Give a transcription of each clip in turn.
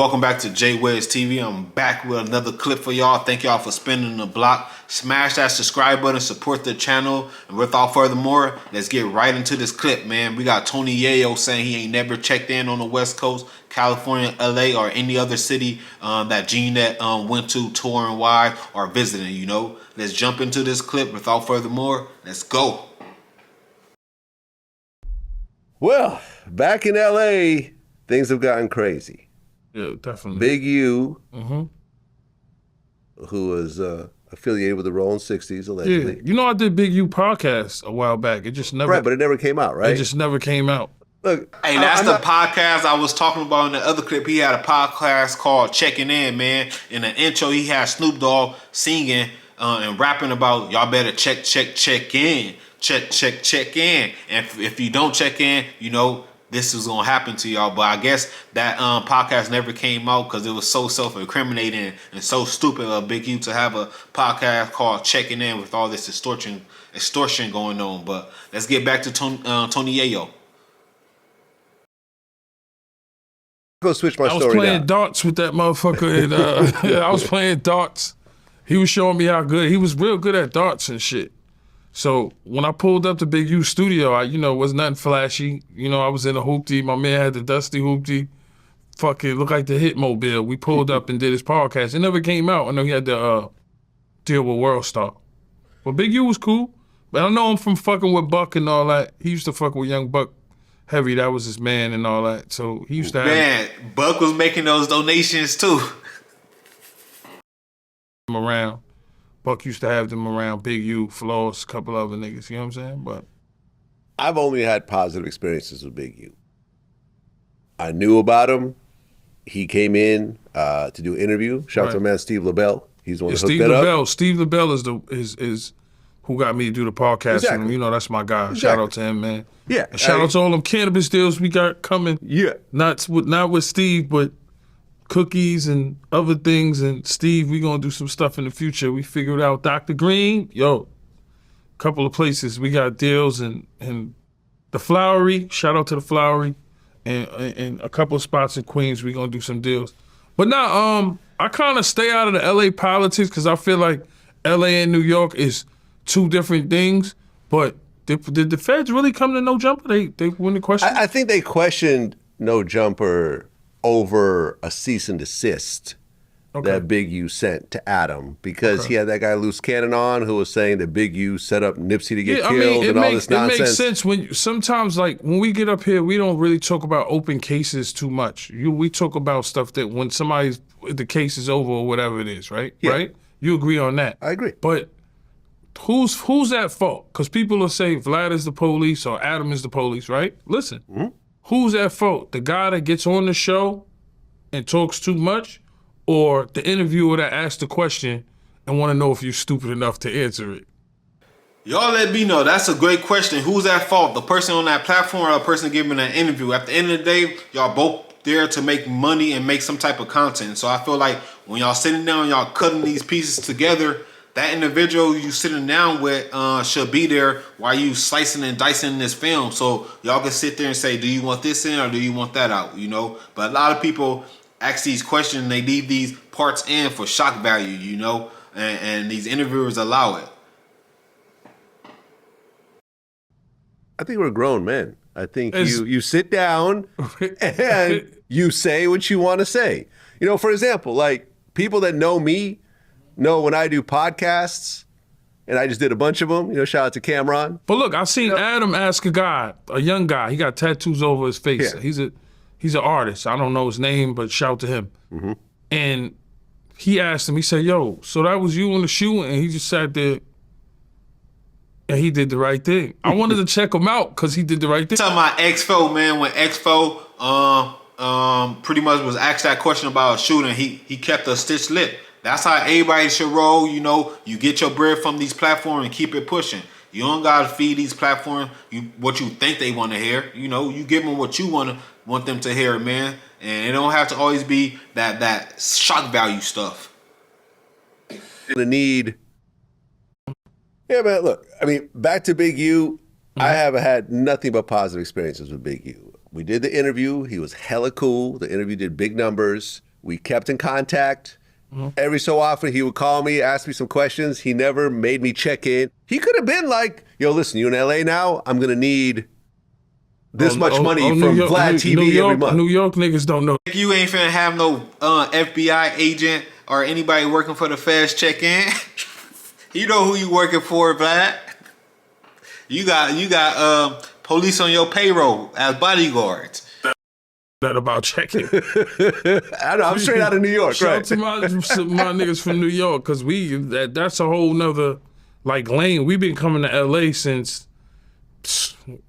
Welcome back to J Wiz TV. I'm back with another clip for y'all. Thank y'all for spinning the block. Smash that subscribe button, support the channel. And without furthermore, let's get right into this clip, man. We got Tony Yayo saying he ain't never checked in on the West Coast, California, LA, or any other city that G-Net went to touring wide or visiting, you know. Let's jump into this clip. Without furthermore, let's go. Well, back in LA, things have gotten crazy. Yeah, definitely. Big U, who was affiliated with the Rolling 60s, allegedly. Yeah, you know I did Big U podcast a while back. It just never... Right, but it never came out, right? It just never came out. Look, Hey, that's the podcast I was talking about in the other clip. He had a podcast called Checking In, man. In the intro, he had Snoop Dogg singing and rapping about y'all better check in. Check in. And if you don't check in, you know, this is gonna happen to y'all. But I guess that podcast never came out because it was so self-incriminating and so stupid of Big U to have a podcast called Checking In with all this extortion going on. But let's get back to Tony Yayo. Go switch my story. I was playing now. darts with that motherfucker, and I was playing darts. He was showing me how good he was. Real good at darts and shit. So when I pulled up to Big U studio, it was nothing flashy. I was in a hoopty. My man had the dusty hoopty. Fucking looked like the Hitmobile. We pulled up and did his podcast. It never came out. I know he had to deal with World Star. But Big U was cool. But I know him from fucking with Buck and all that. He used to fuck with Young Buck heavy. That was his man and all that. So he used to have... Man, Buck was making those donations too. Around. Buck used to have them around. Big U, Floss, a couple other niggas, you know what I'm saying? But I've only had positive experiences with Big U. I knew about him. He came in to do an interview. Shout out to my man Steve LaBelle. He's the one who hooked that up. Steve LaBelle is who got me to do the podcast. Exactly. And, that's my guy. Exactly. Shout out to him, man. Yeah. And shout out to all them cannabis deals we got coming. Yeah. Not with Steve, but cookies and other things. And Steve, we gonna do some stuff in the future. We figured out Dr. Green, couple of places we got deals and the Flowery, shout out to the Flowery, and a couple of spots in Queens we gonna do some deals. But now I kind of stay out of the LA politics because I feel like LA and New York is two different things. But did the feds really come to No Jumper? They win the question? I think they questioned No Jumper over a cease and desist that Big U sent to Adam because he had that guy Loose Cannon on who was saying that Big U set up Nipsey to get killed and all this nonsense. It makes sense when sometimes, like when we get up here, we don't really talk about open cases too much. We talk about stuff that when the case is over or whatever it is, right? Yeah. Right? You agree on that? I agree. But who's at fault? Because people will say Vlad is the police or Adam is the police, right? Listen. Who's at fault? The guy that gets on the show and talks too much, or the interviewer that asks the question and want to know if you're stupid enough to answer it? Y'all let me know. That's a great question. Who's at fault? The person on that platform or the person giving an interview? At the end of the day, y'all both there to make money and make some type of content. So I feel like when y'all sitting down, y'all cutting these pieces together, that individual you sitting down with should be there while you slicing and dicing this film. So y'all can sit there and say, do you want this in or do you want that out? But a lot of people ask these questions and they leave these parts in for shock value, and these interviewers allow it. I think we're grown men. I think you sit down and you say what you want to say. For example, like people that know me know when I do podcasts, and I just did a bunch of them, shout out to Cameron. But look, I've seen Adam ask a young guy, he got tattoos over his face. Yeah. He's an artist. I don't know his name, but shout out to him. And he asked him, he said, yo, so that was you on the shoe? And he just sat there and he did the right thing. I wanted to check him out because he did the right thing. Talking about Expo, man, when Expo pretty much was asked that question about a shooting, he kept a stitched lip. That's how everybody should roll. You get your bread from these platforms and keep it pushing. You don't gotta feed these platforms what you think they want to hear. You give them what you want them to hear, man. And it don't have to always be that shock value stuff. The need. Yeah, man. Look, back to Big U. I have had nothing but positive experiences with Big U. We did the interview. He was hella cool. The interview did big numbers. We kept in contact. Every so often, he would call me, ask me some questions. He never made me check in. He could have been like, yo, listen, you in LA now? I'm going to need this much money from Vlad TV every month. New York niggas don't know. You ain't finna have no FBI agent or anybody working for the feds check in. You know who you working for, Vlad. You got police on your payroll as bodyguards. That about checking. I know, I'm straight out of New York, Shout right? out to my niggas from New York, because that's a whole nother like lane. We've been coming to LA since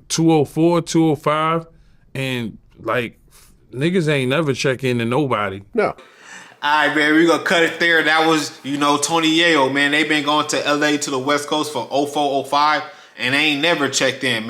204, 205, and like niggas ain't never check in to nobody. No. All right, man, we gonna cut it there. That was, Tony Yayo, man. They been going to LA to the West Coast for 04, 05, and they ain't never checked in, man.